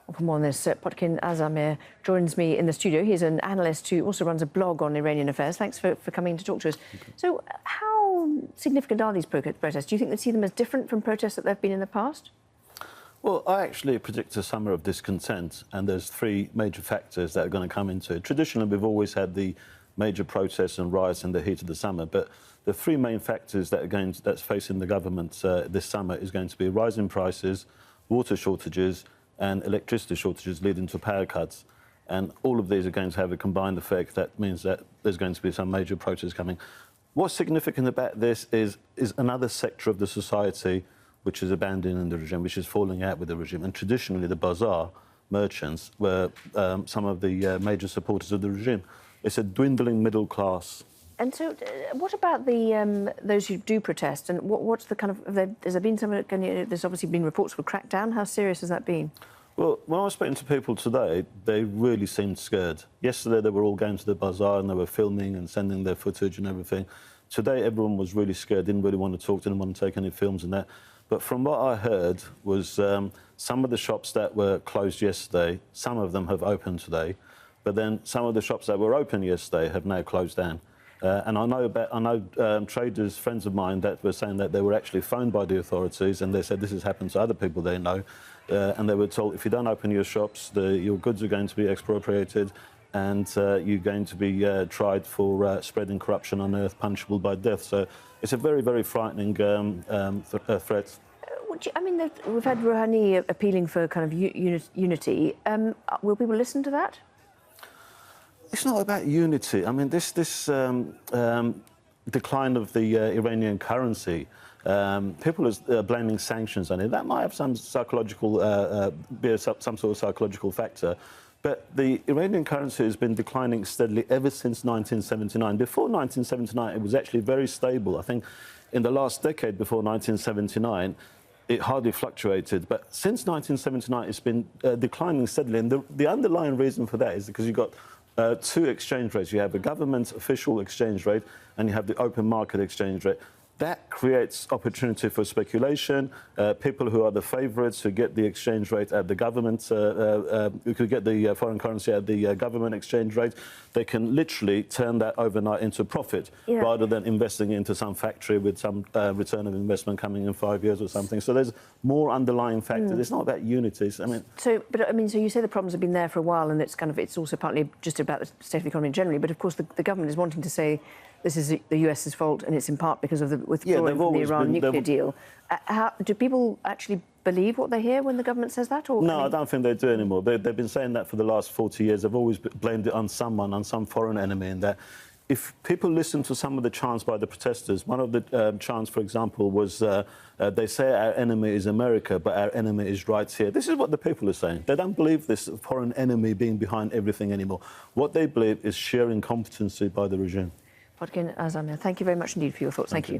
Well, for more on this, Potkin Azarmehr joins me in the studio. He's an analyst who also runs a blog on Iranian affairs. Thanks for coming to talk to us. So how significant are these protests? Do you think they see them as different from protests that they've been in the past? Well, I actually predict a summer of discontent, and there's three major factors that are going to come into it. Traditionally, we've always had the major protests and riots in the heat of the summer, but the three main factors that's facing the government this summer is going to be rising prices, water shortages, and electricity shortages leading to power cuts. And all of these are going to have a combined effect. That means that there's going to be some major protests coming. What's significant about this is another sector of the society which is abandoning the regime, which is falling out with the regime. And traditionally, the Bazaar merchants were some of the major supporters of the regime. It's a dwindling middle class. And so, what about those who do protest? And what's the kind of... Has there been some... There's obviously been reports of a crackdown. How serious has that been? Well, when I was speaking to people today, they really seemed scared. Yesterday, they were all going to the Bazaar and they were filming and sending their footage and everything. Today, everyone was really scared, didn't really want to talk, didn't want to take any films and that. But from what I heard was some of the shops that were closed yesterday, some of them have opened today, but then some of the shops that were open yesterday have now closed down. And I know traders, friends of mine, that were saying that they were actually phoned by the authorities, and they said this has happened to other people they know, and they were told if you don't open your shops, your goods are going to be expropriated, and you're going to be tried for spreading corruption on earth, punishable by death. So it's a very, very frightening threat. I mean, we've had Rouhani appealing for kind of unity. Will people listen to that? It's not about unity. I mean, this decline of the Iranian currency, people are blaming sanctions on it. That might have some psychological, some sort of psychological factor. But the Iranian currency has been declining steadily ever since 1979. Before 1979, it was actually very stable. I think in the last decade before 1979, it hardly fluctuated. But since 1979, it's been declining steadily. And the underlying reason for that is because you've got two exchange rates. You have a government official exchange rate and you have the open market exchange rate. That creates opportunity for speculation. People who are the favourites who get the exchange rate at the government, who could get the foreign currency at the government exchange rate, they can literally turn that overnight into profit rather than investing into some factory with some return of investment coming in 5 years or something. So there's more underlying factors. It's not about unity. I mean, so you say the problems have been there for a while, and it's also partly just about the state of the economy generally. But of course, the government is wanting to say this is the US's fault, and it's in part because of the withdrawing from the Iran nuclear deal. Do people actually believe what they hear when the government says that? Or no, I don't think they do anymore. They've been saying that for the last 40 years. They've always blamed it on someone, on some foreign enemy, and that if people listen to some of the chants by the protesters, one of the chants, for example, was they say our enemy is America, but our enemy is right here. This is what the people are saying. They don't believe this foreign enemy being behind everything anymore. What they believe is sheer incompetency by the regime. Potkin Azarmehr, thank you very much indeed for your thoughts. Thank you.